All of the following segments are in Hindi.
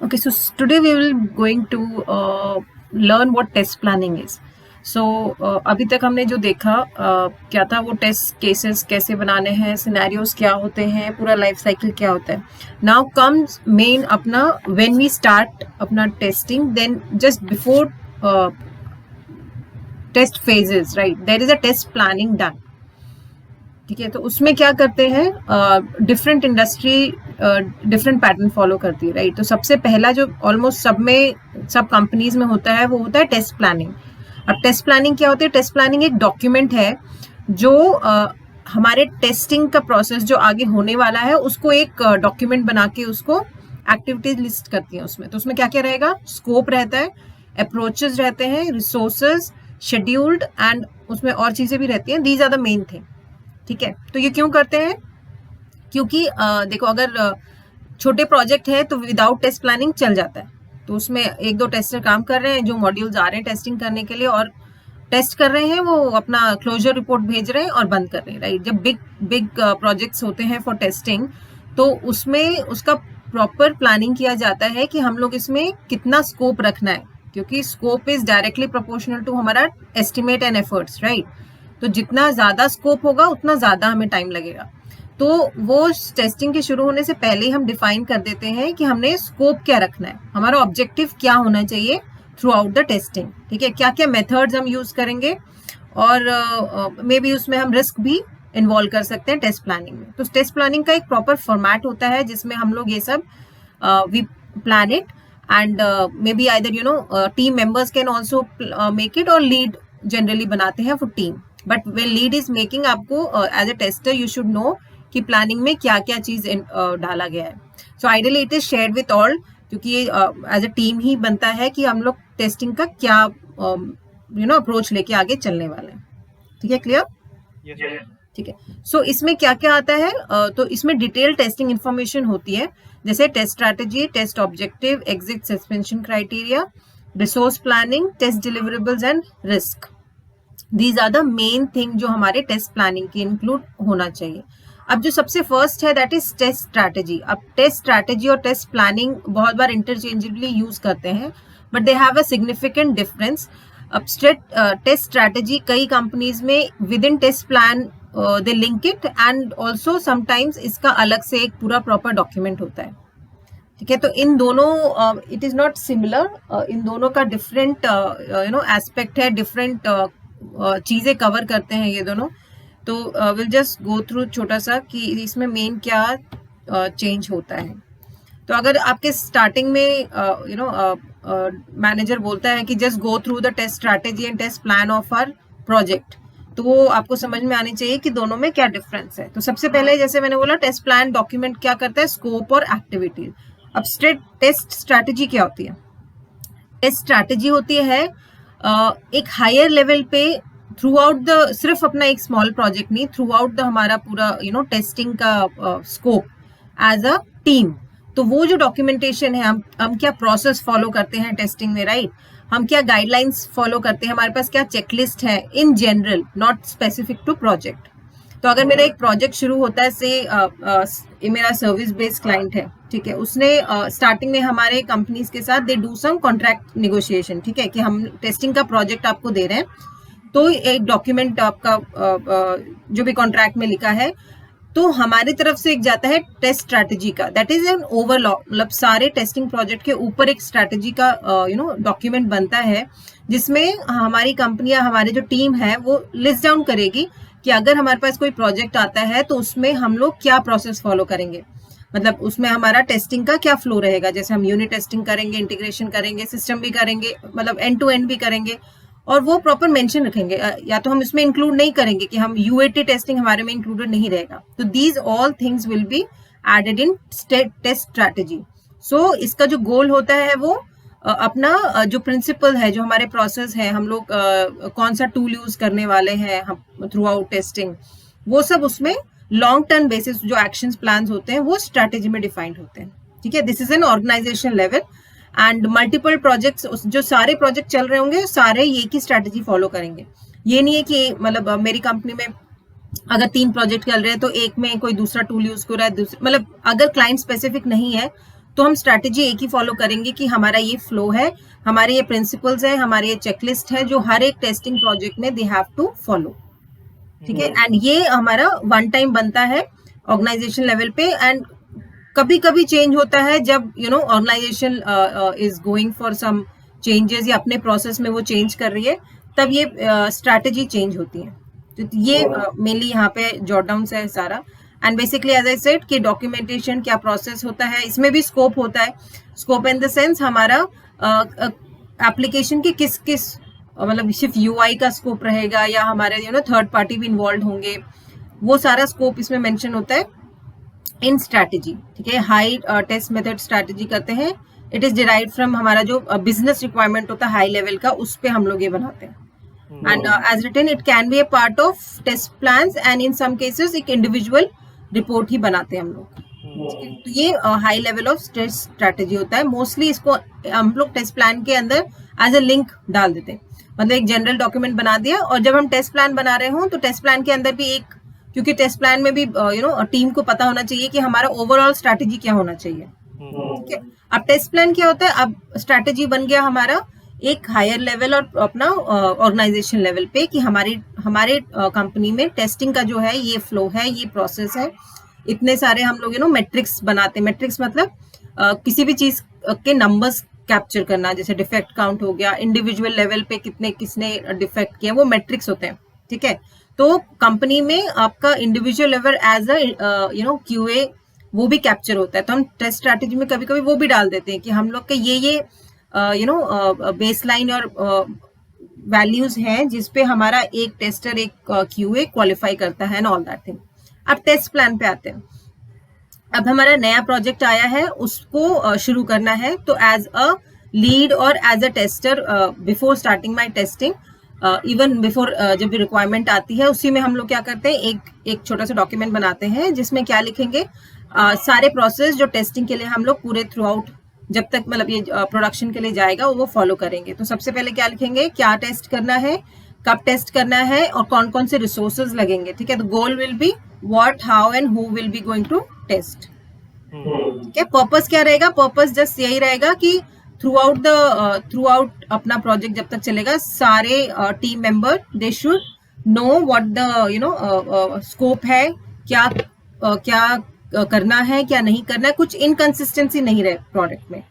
Okay, so today we will going to learn what test planning is. So अभी तक हमने जो देखा क्या था, वो टेस्ट केसेस कैसे बनाने हैं, सिनेरियोज क्या होते हैं, पूरा लाइफ साइकिल क्या होता है. नाउ कम्स मेन अपना व्हेन वी स्टार्ट अपना testing, then just before test phases, right, there is a test planning done. ठीक है, तो उसमें क्या करते हैं, different industry different pattern follow करती है, राइट. तो सबसे पहला जो ऑलमोस्ट सब कंपनीज में होता है वो होता है टेस्ट प्लानिंग. अब टेस्ट प्लानिंग क्या होती है? टेस्ट प्लानिंग एक डॉक्यूमेंट है जो हमारे टेस्टिंग का प्रोसेस जो आगे होने वाला है उसको एक डॉक्यूमेंट बना के उसको एक्टिविटीज लिस्ट करती है उसमें. तो उसमें क्या क्या रहेगा? स्कोप रहता है, अप्रोचेस रहते हैं, रिसोर्सेज, शेड्यूल्ड, एंड उसमें और चीजें भी रहती हैं. These are the main thing. ठीक है, तो ये क्यों करते हैं? क्योंकि देखो, अगर छोटे प्रोजेक्ट है तो विदाउट टेस्ट प्लानिंग चल जाता है. तो उसमें एक दो टेस्टर काम कर रहे हैं, जो मॉड्यूल्स आ रहे हैं टेस्टिंग करने के लिए और टेस्ट कर रहे हैं, वो अपना क्लोजर रिपोर्ट भेज रहे हैं और बंद कर रहे हैं, राइट. जब बिग प्रोजेक्ट्स होते हैं फॉर टेस्टिंग, तो उसमें उसका प्रॉपर प्लानिंग किया जाता है कि हम लोग इसमें कितना स्कोप रखना है, क्योंकि scope is directly proportional to हमारा एस्टिमेट एंड एफर्ट्स, राइट. तो जितना ज्यादा स्कोप होगा उतना ज्यादा हमें टाइम लगेगा. तो वो टेस्टिंग के शुरू होने से पहले हम डिफाइन कर देते हैं कि हमने स्कोप क्या रखना है, हमारा ऑब्जेक्टिव क्या होना चाहिए थ्रू आउट द टेस्टिंग. ठीक है, क्या क्या मेथड्स हम यूज करेंगे, और मे बी उसमें हम रिस्क भी इन्वॉल्व कर सकते हैं टेस्ट प्लानिंग में. तो टेस्ट प्लानिंग का एक प्रॉपर फॉर्मेट होता है जिसमें हम लोग ये सब we plan it, and may be either team members can also make it, और लीड जनरली बनाते हैं for team. But when lead is making, आपको as a tester you should know कि प्लानिंग में क्या क्या चीज डाला गया है. So ideally it is shared with all, क्योंकि ये एज अ टीम ही बनता है कि हम लोग टेस्टिंग का क्या अप्रोच लेके आगे चलने वाले हैं. ठीक है, क्लियर? ठीक है. सो इसमें क्या क्या आता है? तो इसमें डिटेल टेस्टिंग इंफॉर्मेशन होती है, जैसे test strategy, test objective, exit suspension criteria, resource planning, test deliverables and risk. These are the main thing जो हमारे टेस्ट प्लानिंग के इंक्लूड होना चाहिए. अब जो सबसे फर्स्ट है दैट इज टेस्ट स्ट्रैटेजी. अब टेस्ट स्ट्रैटेजी और टेस्ट प्लानिंग बहुत बार इंटरचेंजेबली यूज करते हैं, but they have a significant difference. अब टेस्ट स्ट्रैटेजी कई कंपनीज में within test plan they link it, and also sometimes इसका अलग से एक पूरा प्रॉपर डॉक्यूमेंट होता है. ठीक है, तो इन दोनों इट इज नॉट सिमिलर, इन दोनों का डिफरेंट एस्पेक्ट है, डिफरेंट चीजें कवर करते हैं ये दोनों. तो विल जस्ट गो थ्रू छोटा सा कि इसमें मेन क्या चेंज होता है. तो अगर आपके स्टार्टिंग में मैनेजर बोलता है कि just go through the test strategy and test plan of our project, तो वो आपको समझ में आनी चाहिए कि दोनों में क्या डिफरेंस है. तो सबसे पहले जैसे मैंने बोला, टेस्ट प्लान डॉक्यूमेंट क्या करता है? स्कोप और एक्टिविटीज. अब टेस्ट स्ट्रैटेजी क्या होती है? टेस्ट स्ट्रैटेजी होती है एक हायर लेवल पे थ्रू आउट द, सिर्फ अपना एक स्मॉल प्रोजेक्ट नहीं, थ्रू आउट द हमारा पूरा टेस्टिंग का स्कोप एज अ टीम. तो वो जो डॉक्यूमेंटेशन है, हम क्या प्रोसेस फॉलो करते हैं टेस्टिंग में, राइट. हम क्या गाइडलाइंस फॉलो करते हैं, हमारे पास क्या चेकलिस्ट है in general, not specific to project. तो अगर मेरा एक प्रोजेक्ट शुरू होता है, से मेरा सर्विस बेस्ड क्लाइंट है, ठीक है, उसने स्टार्टिंग में हमारे कंपनीज के साथ they do some contract negotiation. ठीक है, कि हम टेस्टिंग का प्रोजेक्ट आपको दे रहे हैं, तो एक डॉक्यूमेंट आपका जो भी कॉन्ट्रैक्ट में लिखा है, तो हमारी तरफ से एक जाता है टेस्ट स्ट्रैटेजी का. दैट इज एन ओवरऑल, मतलब सारे टेस्टिंग प्रोजेक्ट के ऊपर एक स्ट्रैटेजी का डॉक्यूमेंट बनता है, जिसमें हमारी कंपनी या हमारी जो टीम है वो लिस्ट डाउन करेगी कि अगर हमारे पास कोई प्रोजेक्ट आता है तो उसमें हम लोग क्या प्रोसेस फॉलो करेंगे. मतलब उसमें हमारा टेस्टिंग का क्या फ्लो रहेगा, जैसे हम यूनिट टेस्टिंग करेंगे, इंटीग्रेशन करेंगे, सिस्टम भी करेंगे, मतलब एंड टू एंड भी करेंगे, और वो प्रॉपर मेंशन रखेंगे. या तो हम इसमें इंक्लूड नहीं करेंगे कि हम यूएटी टेस्टिंग हमारे में इंक्लूडेड नहीं रहेगा. तो these all things will be added in test strategy. So इसका जो गोल होता है वो अपना जो प्रिंसिपल है, जो हमारे प्रोसेस है, हम लोग कौन सा टूल यूज करने वाले हैं हम थ्रू आउट टेस्टिंग, वो सब उसमें लॉन्ग टर्म बेसिस जो एक्शन प्लान होते हैं वो स्ट्रैटेजी में डिफाइंड होते हैं. ठीक है, this is an organization level, and multiple projects, जो सारे प्रोजेक्ट चल रहे होंगे सारे एक ही स्ट्रैटेजी फॉलो करेंगे. ये नहीं है कि मतलब मेरी कंपनी में अगर 3 प्रोजेक्ट चल रहे हैं तो एक में कोई दूसरा टूल यूज कर रहा है, मतलब अगर क्लाइंट स्पेसिफिक नहीं है तो हम स्ट्रैटेजी एक ही फॉलो करेंगे कि हमारा ये फ्लो है, हमारे ये प्रिंसिपल्स है, हमारे ये चेकलिस्ट है जो हर एक टेस्टिंग प्रोजेक्ट में दे हैव टू फॉलो, ठीक है। एंड ये हमारा वन टाइम बनता है ऑर्गेनाइजेशन लेवल पे, एंड कभी कभी चेंज होता है जब organization is going for some changes या अपने प्रोसेस में वो चेंज कर रही है, तब ये स्ट्रैटेजी चेंज होती है। तो ये मेनली यहाँ पे जॉट डाउन है सारा। And basically as I said कि डॉक्यूमेंटेशन क्या प्रोसेस होता है, इसमें भी स्कोप होता है। स्कोप इन द सेंस हमारा एप्लीकेशन के किस किस मतलब सिर्फ यूआई का स्कोप रहेगा या हमारे थर्ड पार्टी भी इन्वॉल्व होंगे, वो सारा स्कोप इसमें मेंशन होता है इन स्ट्रैटेजी, ठीक है। हाई टेस्ट मेथड स्ट्रैटेजी करते हैं, इट इज डिराइव्ड फ्रॉम हमारा जो बिजनेस रिक्वायरमेंट होता है हाई लेवल का, उस पे हम लोग ये बनाते हैं। And as written it can be a part of test plans, and in some cases एक इंडिविजुअल रिपोर्ट ही बनाते हैं हम लोग। तो ये high level of test strategy होता है। मोस्टली इसको हम लोग टेस्ट प्लान के अंदर एज ए लिंक डाल देते हैं, मतलब एक जनरल डॉक्यूमेंट बना दिया, और जब हम टेस्ट प्लान बना रहे हो तो टेस्ट प्लान के अंदर भी एक, क्योंकि टेस्ट प्लान में भी टीम को पता होना चाहिए कि हमारा ओवरऑल स्ट्रैटेजी क्या होना चाहिए, ठीक है। अब टेस्ट प्लान क्या होता है, अब स्ट्रैटेजी बन गया हमारा एक हायर लेवल और अपना ऑर्गेनाइजेशन लेवल पे कि हमारे कंपनी में टेस्टिंग का जो है ये फ्लो है, ये प्रोसेस है। इतने सारे हम लोग मैट्रिक्स बनाते हैं। मैट्रिक्स मतलब किसी भी चीज के नंबर्स कैप्चर करना, जैसे डिफेक्ट काउंट हो गया, इंडिविजुअल लेवल पे किसने डिफेक्ट किया, वो मैट्रिक्स होते हैं, ठीक है। तो कंपनी में आपका individual level as a QA वो भी कैप्चर होता है। तो हम टेस्ट स्ट्रैटेजी में कभी कभी वो भी डाल देते हैं कि हम लोग के ये बेसलाइन और वैल्यूज हैं जिसपे हमारा एक टेस्टर एक क्यूए क्वालिफाई करता है, एंड ऑल दैट थिंग। अब टेस्ट प्लान पे आते हैं। अब हमारा नया प्रोजेक्ट आया है, उसको शुरू करना है, तो एज अ लीड और as a tester before starting my testing, even before जब भी रिक्वायरमेंट आती है, उसी में हम लोग क्या करते हैं, एक छोटा सा डॉक्यूमेंट बनाते हैं जिसमें क्या लिखेंगे, सारे प्रोसेस जो टेस्टिंग के लिए हम लोग पूरे थ्रू आउट जब तक मतलब ये प्रोडक्शन के लिए जाएगा वो फॉलो करेंगे। तो सबसे पहले क्या लिखेंगे, क्या टेस्ट करना है, कब टेस्ट करना है, और कौन कौन से रिसोर्सेज लगेंगे, ठीक है। तो goal will be what, how and who will be going to test, ठीक है। पर्पस क्या रहेगा, पर्पस जस्ट यही रहेगा कि थ्रू आउट अपना प्रोजेक्ट जब तक चलेगा, सारे team member they should know what the scope है, क्या करना है, क्या नहीं करना है, कुछ इनकंसिस्टेंसी नहीं रहे प्रोडक्ट में,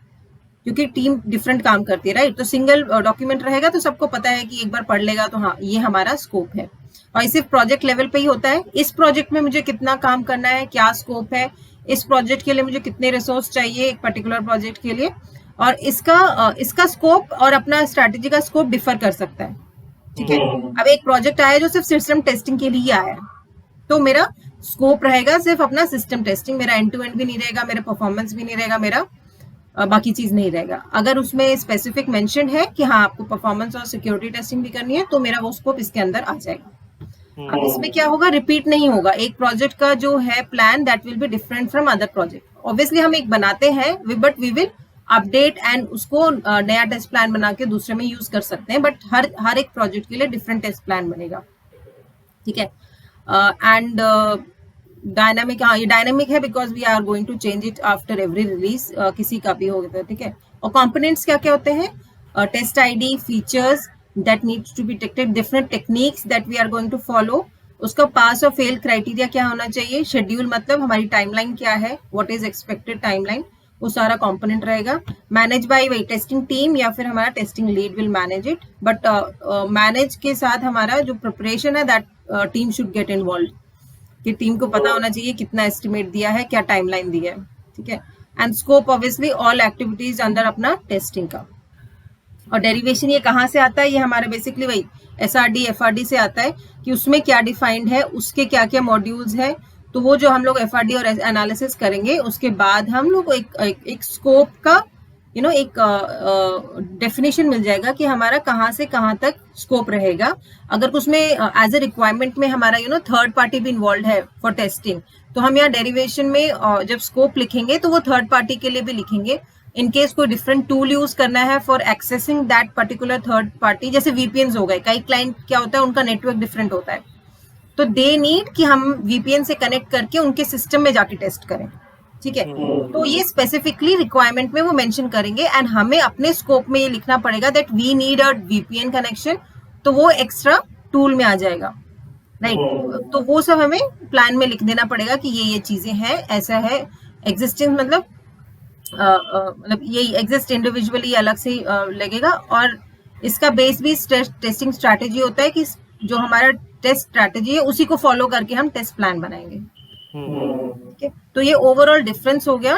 क्योंकि टीम डिफरेंट काम करती है, राइट। तो सिंगल डॉक्यूमेंट रहेगा तो सबको पता है कि एक बार पढ़ लेगा तो हाँ ये हमारा स्कोप है, और ये सिर्फ प्रोजेक्ट लेवल पे ही होता है। इस प्रोजेक्ट में मुझे कितना काम करना है, क्या स्कोप है, इस प्रोजेक्ट के लिए मुझे कितने रिसोर्स चाहिए एक पर्टिकुलर प्रोजेक्ट के लिए, और इसका स्कोप और अपना स्ट्रैटेजी का स्कोप डिफर कर सकता है, ठीक है। अब एक प्रोजेक्ट आया जो सिर्फ सिस्टम टेस्टिंग के लिए आया, तो मेरा स्कोप रहेगा सिर्फ अपना सिस्टम टेस्टिंग, मेरा एंड टू एंड भी नहीं रहेगा, मेरा परफॉर्मेंस भी नहीं रहेगा, मेरा बाकी चीज नहीं रहेगा। अगर उसमें स्पेसिफिक मेंशन है कि हाँ आपको परफॉर्मेंस और सिक्योरिटी टेस्टिंग भी करनी है, तो मेरा वो स्कोप इसके अंदर आ जाएगा। अब इसमें क्या होगा, रिपीट नहीं होगा। एक प्रोजेक्ट का जो है plan that will be different from other project. Obviously हम एक बनाते हैं but we will update and उसको नया टेस्ट प्लान बना के दूसरे में यूज कर सकते हैं, बट हर एक प्रोजेक्ट के लिए डिफरेंट टेस्ट प्लान बनेगा, ठीक है। एंड डायनामिक, हाँ ये डायनामिक है because we are going to change it after every release, किसी का भी होगा, ठीक है। और कंपोनेंट्स क्या क्या होते हैं, test ID, features that needs to be detected, different techniques that we are going to follow, उसका पास और फेल क्राइटेरिया क्या होना चाहिए, शेड्यूल मतलब हमारी टाइमलाइन क्या है, व्हाट इज एक्सपेक्टेड टाइमलाइन, वो सारा कंपोनेंट रहेगा। मैनेज बाय वही टेस्टिंग टीम या फिर हमारा testing lead will manage it, but manage के साथ हमारा जो प्रिपरेशन है that team should get involve, कि टीम को पता होना चाहिए कितना एस्टिमेट दिया है, क्या टाइमलाइन दिया है, ठीक है। And scope obviously all activities अंदर अपना टेस्टिंग का। और डेरिवेशन ये कहाँ से आता है, ये हमारे बेसिकली वही एसआरडी एफआरडी से आता है कि उसमें क्या डिफाइंड है, उसके क्या क्या मॉड्यूल्स है। तो वो जो हम लोग एफआरडी और एनालिसिस करेंगे उसके बाद हम लोग एक स्कोप का एक डेफिनेशन मिल जाएगा कि हमारा कहाँ से कहाँ तक स्कोप रहेगा। अगर उसमें एज ए रिक्वायरमेंट में हमारा थर्ड पार्टी भी इन्वॉल्व है फॉर टेस्टिंग, तो हम यहाँ डेरिवेशन में जब स्कोप लिखेंगे तो वो थर्ड पार्टी के लिए भी लिखेंगे। इन केस कोई डिफरेंट टूल यूज करना है for accessing that particular third party, जैसे वीपीएन हो गए, कई क्लाइंट क्या होता है उनका नेटवर्क डिफरेंट होता है, तो दे नीड कि हम वीपीएन से कनेक्ट करके उनके सिस्टम में जाके टेस्ट करें, ठीक है, तो ये स्पेसिफिकली रिक्वायरमेंट में वो मेंशन करेंगे एंड हमें अपने स्कोप में ये लिखना पड़ेगा that we need a VPN connection, तो वो एक्स्ट्रा टूल में आ जाएगा, राइट। तो वो सब हमें प्लान में लिख देना पड़ेगा कि ये चीजें हैं, ऐसा है एग्जिस्टिंग, मतलब ये एग्जिस्ट इंडिविजुअली अलग से लगेगा, और इसका बेस भी टेस्टिंग स्ट्रैटेजी होता है कि जो हमारा टेस्ट स्ट्रैटेजी है उसी को फॉलो करके हम टेस्ट प्लान बनाएंगे। ठीक है, तो ये ओवरऑल डिफरेंस हो गया